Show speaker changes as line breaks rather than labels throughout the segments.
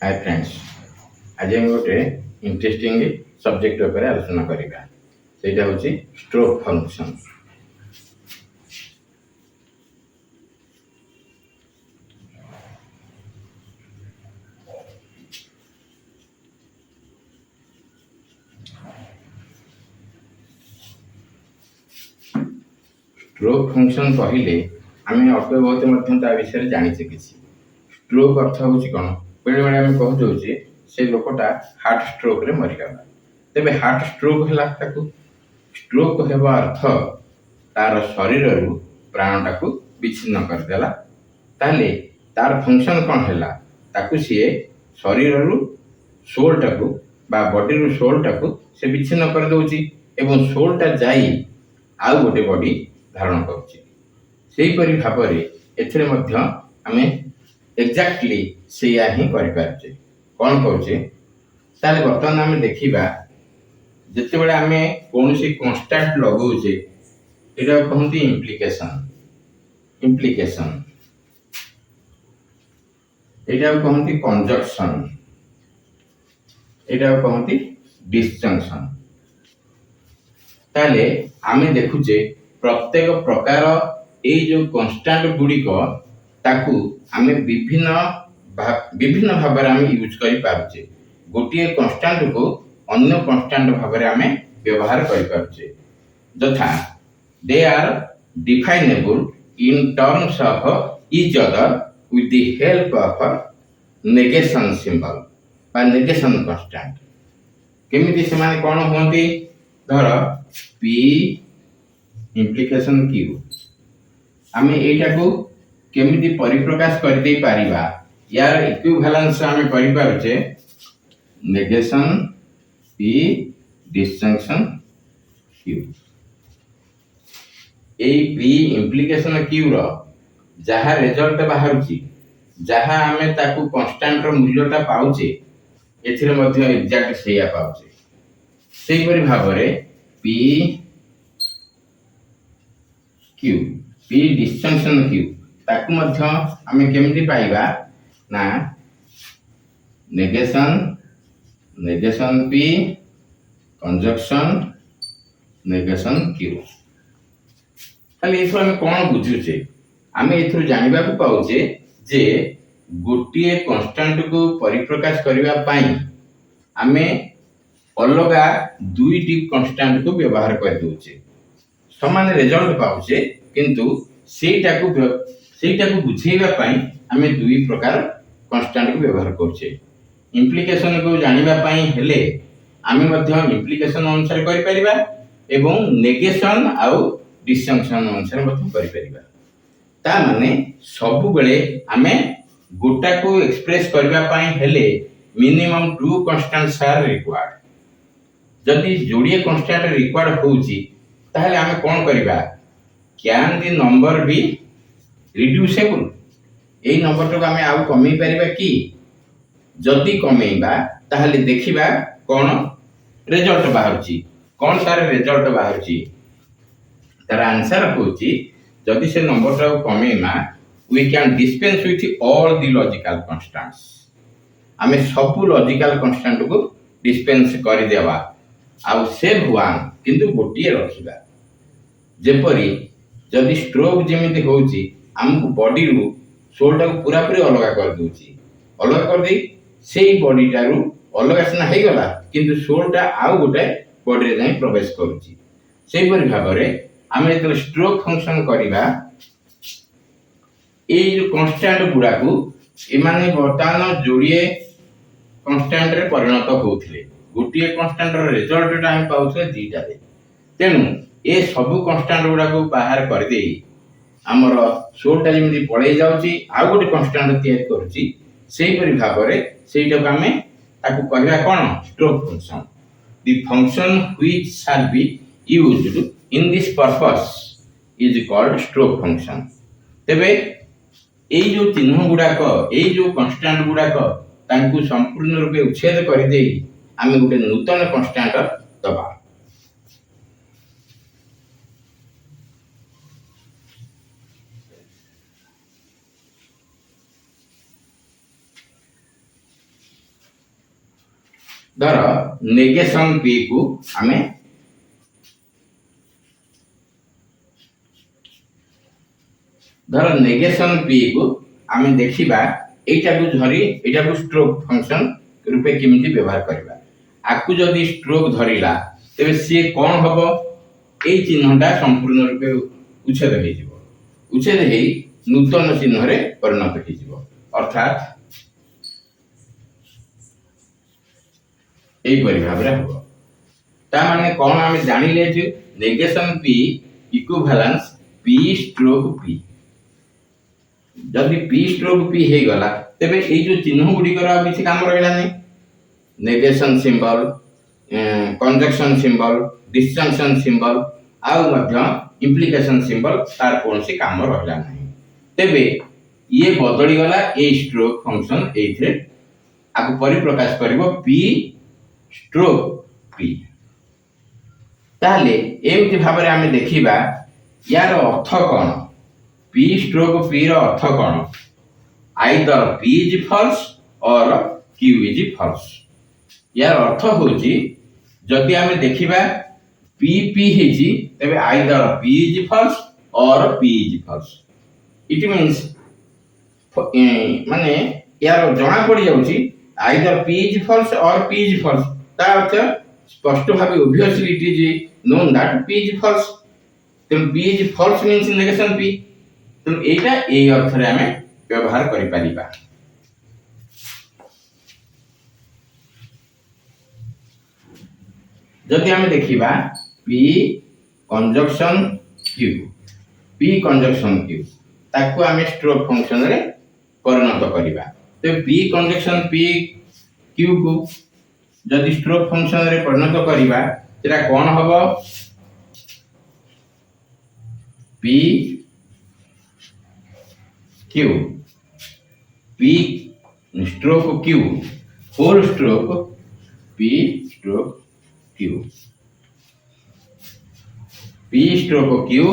Hi friends, आज हम गोटे इंटरेस्टिंग सब्जेक्ट उपर आलोचना करिबा। सेटा होची स्ट्रोक फंक्शन। स्ट्रोक फंक्शन कहले आम अल्प बहुत ता विषय जानी किसी। स्ट्रोक अर्थ होची कोन? बेले बेले आम कहूचे से लोकटा हार्ट स्ट्रोक रे मरिगला। तेबे हार्ट स्ट्रोक हला ताकू स्ट्रोक हेबा अर्थ तार शरीर रु प्राणटा को विच्छिन्न कर देला। ताले तार फंक्शन कोन हला ताकू से शरीर रु सोल टाकू बा बॉडी रु सोल टाकू से विच्छिन्न कर दोची एवं सोल टा जाई आउ गोटे बॉडी धारण करूची। सेही परि भाबरे एथरे मध्य आमे एक्जाक्टली सेया ही करि पारचे। कोन कहूचे ताले वर्तमान आमे देखिबा जते बेले आमे कोनसी कांस्टेंट लगाउचे एटा कहंती इम्प्लिकेशन एटा कहंती कंजक्शन एटा कहंती डिस्जंक्शन। ताले आमे देखुचे प्रत्येक प्रकार ए जो कांस्टेंट गुडी को ताकू आमे विभिन्न भाबरे आमे यूज करि पारुचे। गोटिए कांस्टेंट को अन्य कांस्टेंट भाबरे आमे व्यवहार करि पारुचे। तथा they are definable in terms of each other with the help of negation symbol बा negation constant। केमिति से माने कोन होंती? धर p implication q आमे एटा को केमिति परिप्रकाश कर दे पारिबा। यार इक्विवेलेंस आमे करि पारुचे negation p disjunction q। ए p implication q रो जहा रिजल्ट बाहरुची जहा आमे ताकू कांस्टेंट रो मूल्यटा पाउचे एथिरे मध्ये एक्जेक्ट सेया पाउचे। सेही परि भाबरे p q p disjunction q ताकू मध्ये आमे केमिति पाइबा ना negation p conjunction negation q। ताले एथु आमे कोन बुझुचे? आमे एथु जानिबा को पाउचे जे गोटिए कांस्टेंट को परिप्रकाश करिवा पई आमे अलगा दुईटी कांस्टेंट को व्यवहार कर दोचे। समान रिजल्ट पाउचे किंतु सेटा को बुझेबा पई आमे दुई प्रकार कांस्टेंट को व्यवहार करछे। इम्प्लिकेशन को जानिबा पई हेले आमे मध्ये इम्प्लिकेशन अनुसार करि परिबा एवं नेगेशन आउ डिस्जंक्शन अनुसार मध्ये करि परिबा। ता माने सब बेले आमे गोटा को एक्सप्रेस करबा पई हेले मिनिमम 2 कांस्टेंट्स आर रिक्वायर्ड। जदि जोड़िए कांस्टेंट रिक्वायर्ड होउची ताहले आमे कोन करिबा? Can the number be reducible? एई नंबर तो आमे आउ कमी परिबा कि? जदि कमेबा ताहले देखिबा कोन रिजल्ट बाहरची। कोन तार रिजल्ट बाहरची? तार आंसर होची जदि से नंबर टा कमेमा we can dispense with all the logical constants। आमे सब लॉजिकल कांस्टेंट को डिस्पेंस करि देबा आ सेव वन किंतु गोटिए रखिबा। जेपरि जदि स्ट्रोक जेमिति होउची हमकु बॉडी रु सोल टा पूरा पूरी अलग कर दोची। अलग कर दे सेही बॉडी टा रु अलग सना हे गला किंतु सोल टा आउ गोटे बॉडी रे जाई प्रवेश करूची। सेही परि भाबरे आमे तो स्ट्रोक फंक्शन करिबा ए जो कांस्टेंट गुडा को एमाने वर्तमान जोड़िए कांस्टेंट रे परिणत होउथिले। गोटिए कांस्टेंट रो रिजल्ट टा हम पाउछे दीटा रे। तेनु ए सब कांस्टेंट गुडा को बाहर कर देई हमर सोल टा जेमिति पळै जाउची आ गोटे कांस्टेंट तयार करूची। सेही परि भाबरे सेहिटा को हमें ताकू कहबा कोन? Stroke function. The function which shall be used in this purpose is called stroke function. तेबे एई जो चिन्ह गुडाक एई जो कांस्टेंट गुडाक तांकू संपूर्ण रूपे उच्छेद कर देई आमे गोटे नूतन कांस्टेंट दबा। धर नेगेशन पी को आमे धर नेगेशन पी को आमे देखिबा एटा को धरी एटा को स्ट्रोक फंक्शन रूपे केमिति व्यवहार करबा आकु जदि स्ट्रोक धरिला तेबे से कोन हबो एई चिन्हटा संपूर्ण रूपे उच्छेद हे जिवो उच्छेद हे नूतन चिन्ह रे परिणत हे जिवो अर्थात एई परि भाबरे हबो ता माने कोन आमे जानिले जे negation P equivalence P stroke P जदि पी स्ट्रोक पी हे गला तेबे एई जो चिन्ह गुडी करा किछि काम रहला नै negation symbol conjunction symbol disjunction symbol आउ मध्य इम्प्लिकेशन सिंबल तार कोनसी काम रहला नै तेबे ये बदली गला ए स्ट्रोक फंक्शन एथरे आकु परिप्रकाश करबो पी स्ट्रोक पी ताले एमति भाबरे आमे देखिबा यार अर्थ कोन पी स्ट्रोक पी रो अर्थ कोन either P is false or Q is false यार अर्थ होची जदि आमे देखिबा पी पी हेची तबे either P is false or P is false it means माने यार जणा पड़ी जाउची either P is false or P is false ता अर्थ स्पष्ट भाबे obviously it is known that P is false then P is false means negation P then एटा ए अर्थ रे आमे व्यवहार करि परिबा जदि आमे देखिबा पी कंजक्शन क्यू ताकू आमे स्ट्रोक फंक्शन रे परिणत करिबा तो पी कंजक्शन पी क्यू को जदि स्ट्रोक फंक्शन रे परिणत करिबा तेरा कोन हबो P Q P stroke Q whole stroke P stroke Q P stroke Q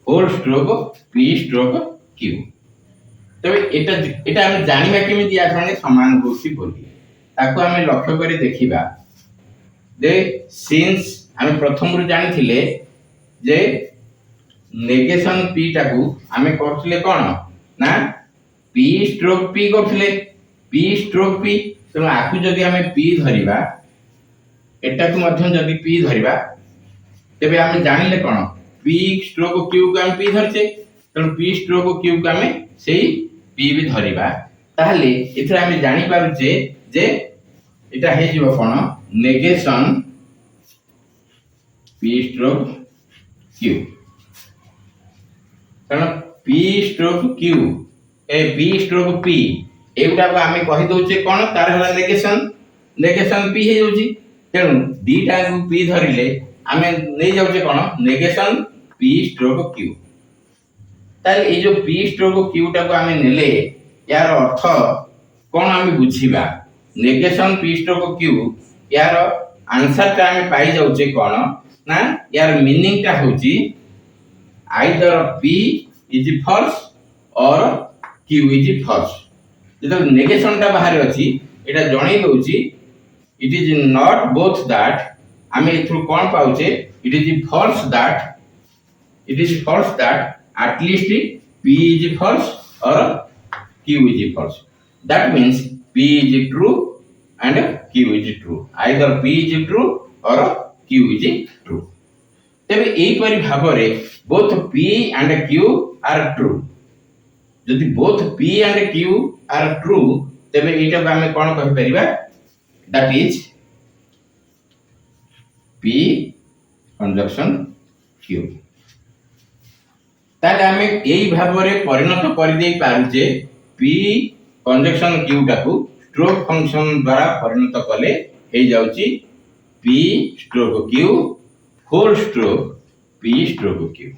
whole stroke P stroke Q तबे एटा हम जानिबा केमिति या संगे समान होसी बोली ताको हमें लक्ष्य करी देखिबा जे सिंस हम प्रथम रु जानिथिले जे नेगेशन पी टाकू हमें करथिले कोन ना पी स्ट्रोक पी करथिले पी स्ट्रोक पी तो आकु जदि हमें पी धरिबा एटा को मध्यम जदि पी धरिबा तेबे हम जानिले कोन पी स्ट्रोक क्यू को हम पी धरछे तो पी स्ट्रोक क्यू को हम सेही पी भी धरिबा ताहले एथरा हम जानि पारुचे जे एटा हे जीव कोन नेगेशन पी स्ट्रोक क्यू कारण पी स्ट्रोक क्यू ए पी स्ट्रोक पी एगुटा को हम कहि दोचे कोन तार हला नेगेशन पी हे जोची तेणु दीटा को पी धरिले आमे नै जाउचे कोन नेगेशन पी स्ट्रोक क्यू ताले ए जो पी स्ट्रोक क्यू टा को आमे नेले यार अर्थ कोन आमे बुझिबा नेगेशन पी स्ट्रोक क्यू यार आंसर टा आमे पाई जाउचे कोन ना यार मीनिंग टा होची either P is false or Q is false जब नेगेशन टा बाहर अछि एटा जणै दोची it is not both that आमे थ्रू कोन पाउचे it is false that at least p is false or q is false that means p is true and q is true either p is true or q is true तबे एई परि भाबरे both p and q are true जदि both p and q are true तबे एटा को आमे कोन कहि परिबा that is p conjunction q ताले हमें एई भाबरे परिणत करि देई पारुचे p conjunction q टाकू स्ट्रोक फंक्शन द्वारा परिणत कले हे जाउची p stroke q whole stroke p stroke q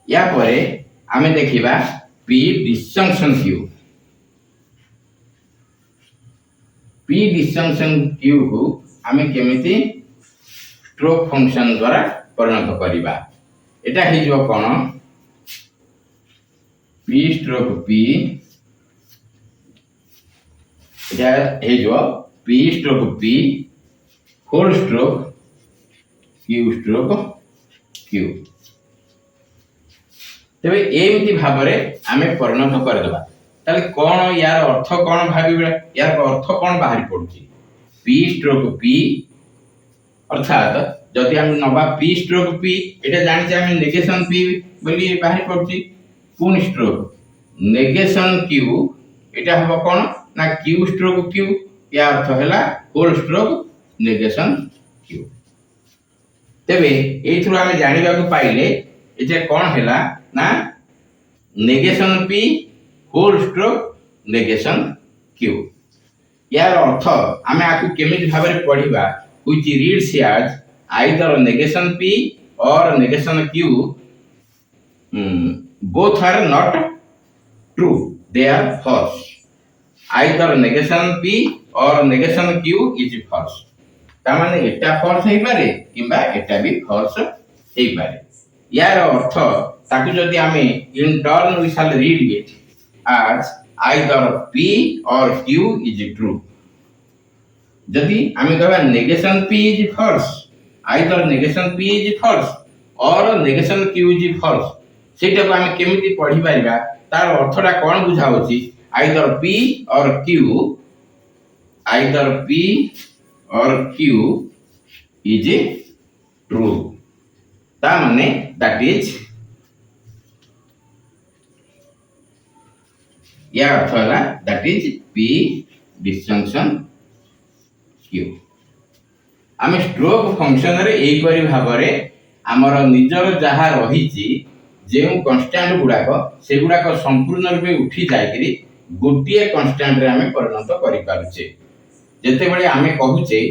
या परे आमे देखिबा p disjunction q p disjunction q को आमे केमिति स्ट्रोक फंक्शन द्वारा परिणत करिबा एटा हे जो कोन p स्ट्रोक p एटा हे जो p stroke p whole stroke q stroke q तेबे एमिति भाबरे आमे परिणत कर देबा ताले कोन यार अर्थ कोन भाबिबा यार अर्थ कोन बाहरी पडुची p स्ट्रोक p अर्थात जदि हम नबा p स्ट्रोक p एटा जानि छै हम नेगेशन p बोली बाहरी पडुची पुन स्ट्रोक नेगेशन q एटा हबो कोन ना q स्ट्रोक q या अर्थ हैला होल स्ट्रोक नेगेशन q तेबे एथुर हम जानिबा को पाइले एटा कोन हैला ना negation p whole stroke negation q यार अर्थ आमे आकु केमिति भाबरे पढिबा which reads as either negation p or negation q both are not true they are false either negation p or negation q is false ता माने एटा false हे पारे किबा एटा भी false हे पारे यार अर्थ ताकु जदि आमे in turn we shall read it as either p or q is true जदि आमे कहबा negation p is false either negation p is false or negation q is false सेटा को आमे केमिति पढि पारिबा तार अर्थटा कोन बुझा होची either p or q is true ता माने that is या अर्थ है that is p disjunction q आमे स्ट्रोक फंक्शन रे एई परि भाबरे हमर निजर जहा रहिची जे कांस्टेंट गुडाको से गुडाको संपूर्ण रूपे उठी जायकरी गोटिए कांस्टेंट रे आमे परिणत करि पारुचे जते बळे आमे कहूचे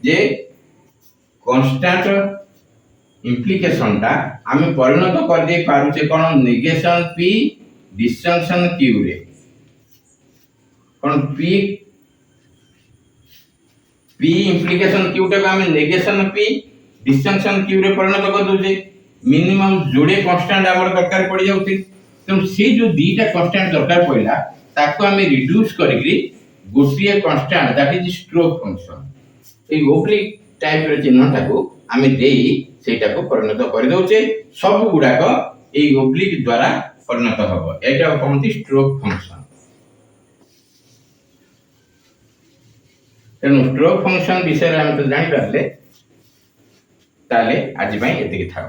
जे कांस्टेंट इंप्लिकेशन टा आमे परिणत कर दे पारुचे कोन नेगेशन p डिस्जंक्शन q रे कोन p इंप्लिकेशन q टा हम नेगेशन p डिस्जंक्शन q रे परिणत कर दोजे मिनिमम जोड़े कांस्टेंट हमर दरकार पड़ जाउती तो से जो दीटा कांस्टेंट दरकार पड़ला ताको हम रिड्यूस करिकरी गोटिए constant that is stroke function ए ओब्लिक टाइप रे चिन्ह ताको हम देई सेटा को परिणत कर दोचे सब गुडा को ए ओब्लिक द्वारा परिणत हबो एटा कोनती स्ट्रोक फंक्शन तेणु स्ट्रोक फंक्शन विषय में हम तो जानी पारे ताले आज एतिकी था।